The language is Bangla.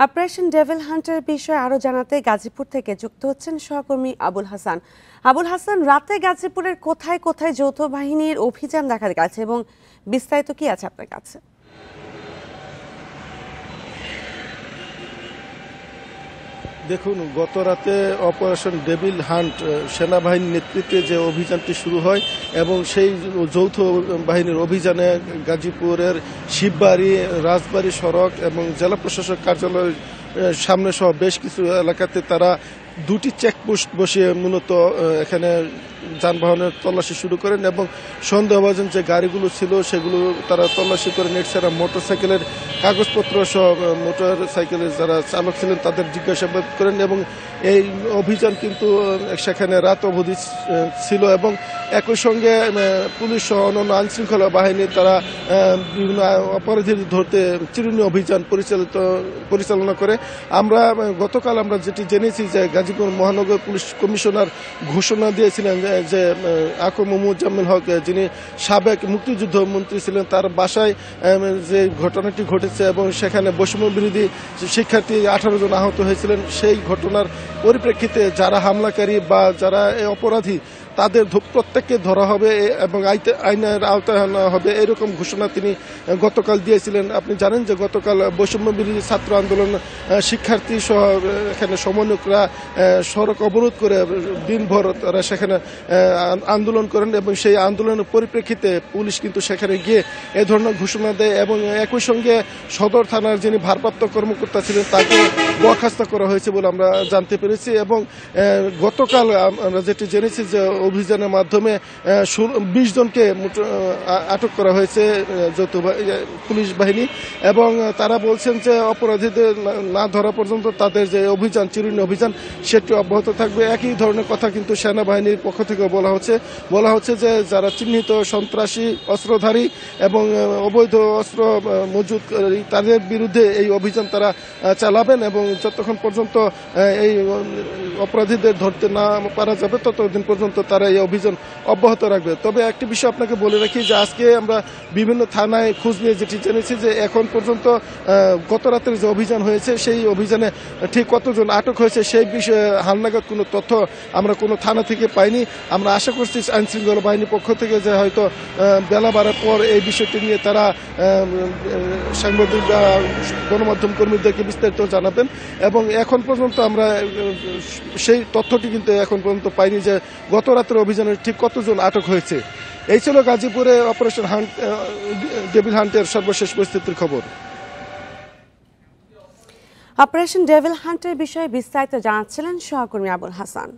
অপারেশন ডেভিল হান্টের বিষয়ে আরো জানাতে গাজীপুর থেকে যুক্ত হচ্ছেন সহকর্মী আবুল হাসান। আবুল হাসান, রাতে গাজীপুরের কোথায় কোথায় যৌথ বাহিনীর অভিযান দেখা গেছে এবং বিস্তারিত কি আছে আপনার কাছে? দেখুন, গত রাতে অপারেশন ডেভিল হান্ট সেনাবাহিনীর নেতৃত্বে যে অভিযানটি শুরু হয় এবং সেই যৌথ বাহিনীর অভিযানে গাজীপুরের শিববাড়ি, রাজবাড়ী সড়ক এবং জেলা প্রশাসক কার্যালয়ের সামনে সহ বেশ কিছু এলাকাতে তারা দুটি চেকপোস্ট বসিয়ে মূলত এখানে যানবাহনের তল্লাশি শুরু করেন এবং সন্দেহভাজন যে গাড়িগুলো ছিল সেগুলো তারা তল্লাশি করে এছাড়া মোটরসাইকেলের কাগজপত্র সহ মোটর সাইকেলের যারা চালক ছিলেন তাদের জিজ্ঞাসাবাদ করেন এবং এই অভিযান কিন্তু সেখানে রাত অবধি ছিল এবং একই সঙ্গে পুলিশ সহ অন্যান্য আইনশৃঙ্খলা বাহিনী তারা বিভিন্ন অপরাধীদের ধরতে চিরুনি অভিযান পরিচালনা করে। গতকাল আমরা যেটি জেনেছি যে গাজীপুর মহানগর পুলিশ কমিশনার ঘোষণা দিয়েছিলেন যে আকম মুজাম্মেল হক, যিনি সাবেক মুক্তিযুদ্ধ মন্ত্রী ছিলেন, তার বাসায় যে ঘটনাটি ঘটেছে এবং সেখানে বৈষম্য বিরোধী শিক্ষার্থী 18 জন আহত হয়েছিলেন, সেই ঘটনার পরিপ্রেক্ষিতে যারা হামলাকারী বা যারা অপরাধী তাদের প্রত্যেককে ধরা হবে এবং আইনের আওতায় আনা হবে, এরকম ঘোষণা তিনি গতকাল দিয়েছিলেন। আপনি জানেন যে গতকাল বৈষম্য বিরোধী ছাত্র আন্দোলন শিক্ষার্থী সহ এখানে সমন্বয়করা সড়ক অবরোধ করে দিনভর তারা সেখানে আন্দোলন করেন এবং সেই আন্দোলনের পরিপ্রেক্ষিতে পুলিশ কিন্তু সেখানে গিয়ে এ ধরনের ঘোষণা দেয় এবং একই সঙ্গে সদর থানার যিনি ভারপ্রাপ্ত কর্মকর্তা ছিলেন তাকে বরখাস্ত করা হয়েছে বলে আমরা জানতে পেরেছি। এবং গতকাল আমরা যেটি জেনেছি যে অভিযানের মাধ্যমে 20 জনকে আটক করা হয়েছে যৌথ পুলিশ বাহিনী এবং তারা বলছেন যে অপরাধীদের না ধরা পর্যন্ত তাদের যে অভিযান, চিরুনি অভিযান, সেটি অব্যাহত থাকবে। একই ধরনের কথা কিন্তু সেনাবাহিনীর পক্ষ থেকে বলা হচ্ছে যে যারা চিহ্নিত সন্ত্রাসী, অস্ত্রধারী এবং অবৈধ অস্ত্র মজুদ তাদের বিরুদ্ধে এই অভিযান তারা চালাবেন এবং যতক্ষণ পর্যন্ত এই অপরাধীদের ধরতে না পারা যাবে ততদিন পর্যন্ত তারা এই অভিযান অব্যাহত রাখবে। তবে একটি বিষয় আপনাকে বলে রাখি যে আজকে আমরা বিভিন্ন থানায় খোঁজ নিয়ে যেটি জেনেছি যে এখন পর্যন্ত গত রাতের যে অভিযান হয়েছে সেই অভিযানে ঠিক কতজন আটক হয়েছে সেই বিষয়ে হালনাগাদ কোনো তথ্য আমরা কোনো থানা থেকে পাইনি। আমরা আশা করছি আইনশৃঙ্খলা বাহিনীর পক্ষ থেকে যে হয়তো বেলা বাড়ার পর এই বিষয়টি নিয়ে তারা সাংবাদিক বা গণমাধ্যম কর্মীদেরকে বিস্তারিত জানাবেন এবং এখন পর্যন্ত আমরা সেই তথ্যটি কিন্তু এখন পর্যন্ত পাইনি যে গত রাতের অভিযানে ঠিক কতজন আটক হয়েছে। এই ছিল গাজীপুরে অপারেশন ডেভিল হান্টের সর্বশেষ পরিস্থিতির খবর। অপারেশন ডেভিল হান্টের বিষয়ে বিস্তারিত জানাচ্ছিলেন সহকর্মী আবুল হাসান।